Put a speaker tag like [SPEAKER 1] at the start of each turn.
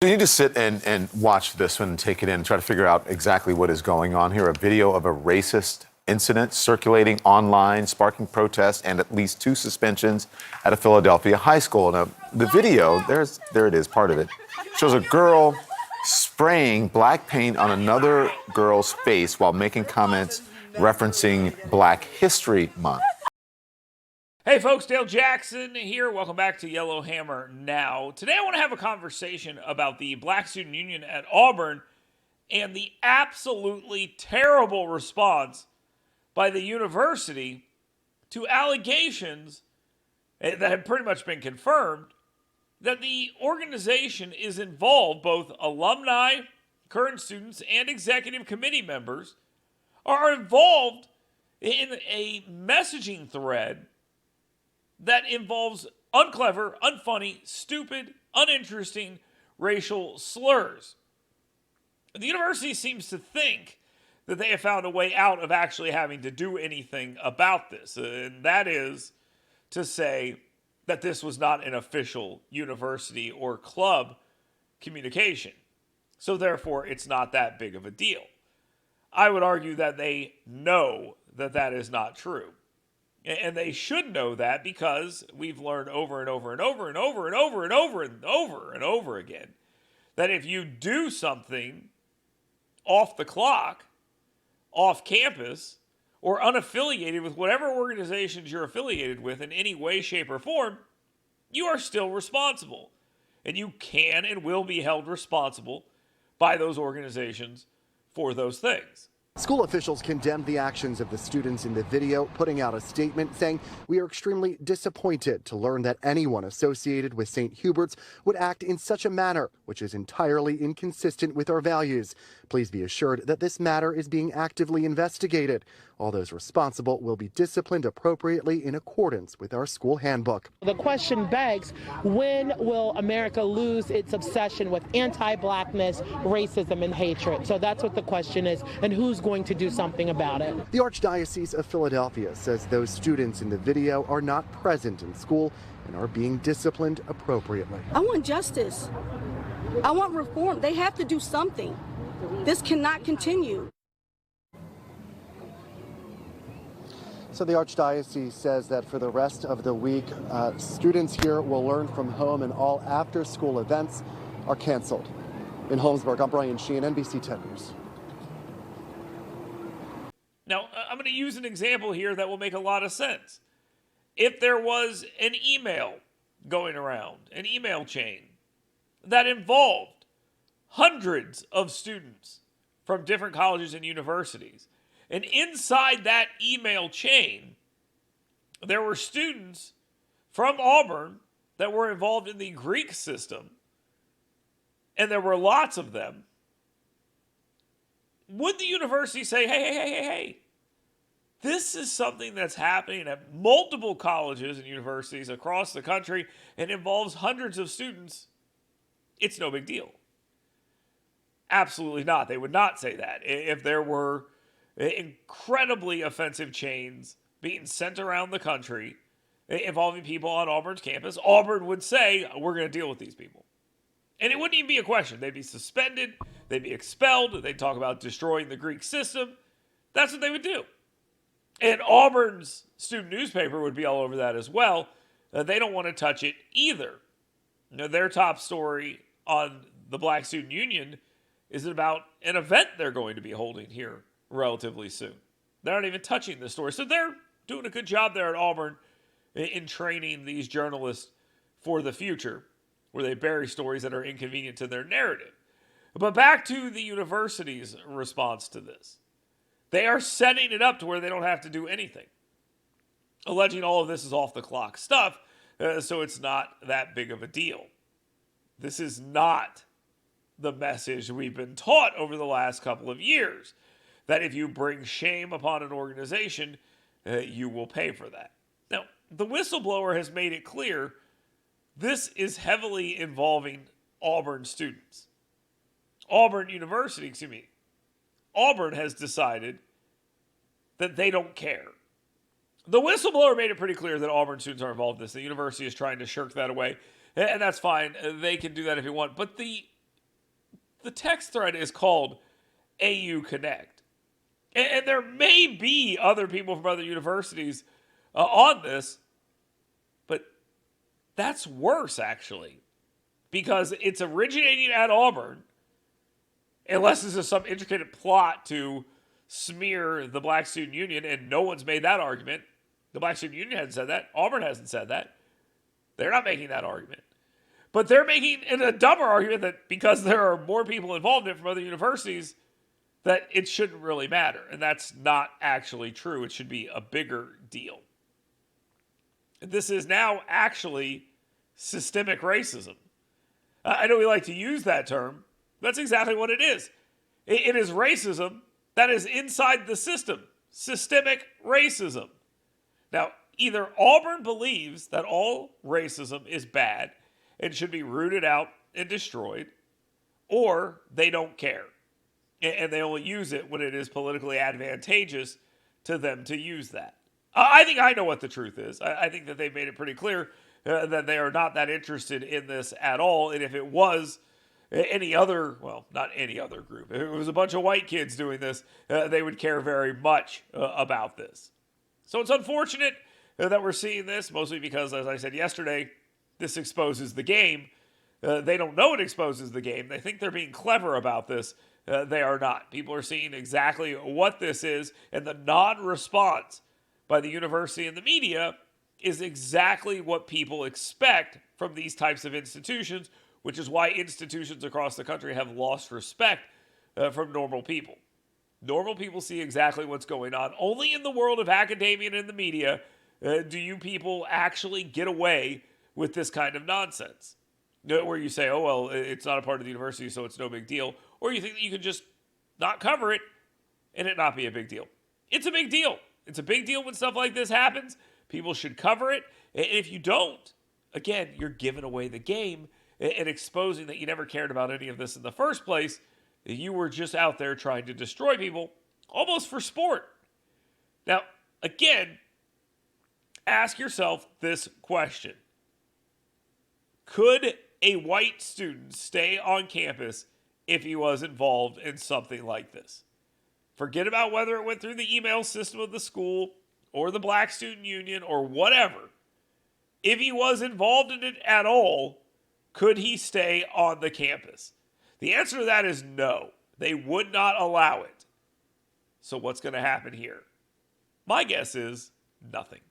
[SPEAKER 1] You need to sit and watch this one and take it in and try to figure out exactly what is going on here. A video of a racist incident circulating online, sparking protests and at least 2 suspensions at a Philadelphia high school. Now, the video, there it is, part of it, shows a girl spraying black paint on another girl's face while making comments referencing Black History Month.
[SPEAKER 2] Hey folks, Dale Jackson here. Welcome back to Yellow Hammer Now. Today I want to have a conversation about the Black Student Union at Auburn and the absolutely terrible response by the university to allegations that have pretty much been confirmed that the organization is involved, both alumni, current students, and executive committee members are involved in a messaging thread that involves unclever, unfunny, stupid, uninteresting racial slurs. The university seems to think that they have found a way out of actually having to do anything about this, and that is to say that this was not an official university or club communication. So therefore, it's not that big of a deal. I would argue that they know that that is not true. And they should know that because we've learned over and over and over and over and over and over and over and over again that if you do something off the clock, off campus, or unaffiliated with whatever organizations you're affiliated with in any way, shape, or form, you are still responsible. And you can and will be held responsible by those organizations for those things.
[SPEAKER 3] School officials condemned the actions of the students in the video, putting out a statement saying, "We are extremely disappointed to learn that anyone associated with St. Hubert's would act in such a manner, which is entirely inconsistent with our values. Please be assured that this matter is being actively investigated. All those responsible will be disciplined appropriately in accordance with our school handbook."
[SPEAKER 4] The question begs, when will America lose its obsession with anti-blackness, racism, and hatred? So that's what the question is, and who's going to do something about it?
[SPEAKER 3] The Archdiocese of Philadelphia says those students in the video are not present in school and are being disciplined appropriately.
[SPEAKER 5] I want justice. I want reform. They have to do something. This cannot continue.
[SPEAKER 3] So the Archdiocese says that for the rest of the week, students here will learn from home and all after-school events are canceled. In Holmesburg, I'm Brian Sheehan, NBC 10 News.
[SPEAKER 2] Now, I'm going to use an example here that will make a lot of sense. If there was an email going around, an email chain that involved hundreds of students from different colleges and universities, and inside that email chain, there were students from Auburn that were involved in the Greek system, and there were lots of them, would the university say, hey, this is something that's happening at multiple colleges and universities across the country and involves hundreds of students? It's no big deal. Absolutely not. They would not say that. If there were incredibly offensive chains being sent around the country involving people on Auburn's campus, Auburn would say, we're going to deal with these people. And it wouldn't even be a question. They'd be suspended. They'd be expelled. They'd talk about destroying the Greek system. That's what they would do. And Auburn's student newspaper would be all over that as well. They don't want to touch it either. Their top story on the Black Student Union is about an event they're going to be holding here relatively soon. They're not even touching this story. So they're doing a good job there at Auburn in training these journalists for the future, where they bury stories that are inconvenient to their narrative. But back to the university's response to this. They are setting it up to where they don't have to do anything, alleging all of this is off-the-clock stuff, so it's not that big of a deal. This is not the message we've been taught over the last couple of years, that if you bring shame upon an organization, you will pay for that. Now, the whistleblower has made it clear this is heavily involving Auburn students. Auburn has decided that they don't care. The whistleblower made it pretty clear that Auburn students are involved in this. The university is trying to shirk that away, and that's fine. They can do that if you want. But the The text thread is called AU Connect. And there may be other people from other universities on this, but that's worse, actually, because it's originating at Auburn, unless this is some intricate plot to smear the Black Student Union, and no one's made that argument. The Black Student Union hasn't said that. Auburn hasn't said that. They're not making that argument. But they're making a dumber argument that because there are more people involved in it from other universities, that it shouldn't really matter. And that's not actually true. It should be a bigger deal. This is now actually systemic racism. I know we like to use that term. That's exactly what it is. It is racism that is inside the system. Systemic racism. Now, either Auburn believes that all racism is bad and should be rooted out and destroyed, or they don't care. And they only use it when it is politically advantageous to them to use that. I think I know what the truth is. I think that they've made it pretty clear that they are not that interested in this at all. And if it was any other, well, not any other group, if it was a bunch of white kids doing this, they would care very much about this. So it's unfortunate that we're seeing this, mostly because, as I said yesterday, this exposes the game. They don't know it exposes the game. They think they're being clever about this. They are not. People are seeing exactly what this is, and the non-response by the university and the media is exactly what people expect from these types of institutions, which is why institutions across the country have lost respect from normal people. Normal people see exactly what's going on. Only in the world of academia and in the media do you people actually get away with this kind of nonsense. Where you say, oh, well, it's not a part of the university, so it's no big deal. Or you think that you can just not cover it and it not be a big deal. It's a big deal. It's a big deal when stuff like this happens. People should cover it. And if you don't, again, you're giving away the game and exposing that you never cared about any of this in the first place. You were just out there trying to destroy people, almost for sport. Now, again, ask yourself this question. Could a white student stay on campus if he was involved in something like this? Forget about whether it went through the email system of the school or the Black Student Union or whatever. If he was involved in it at all, could he stay on the campus? The answer to that is no. They would not allow it. So what's going to happen here? My guess is nothing.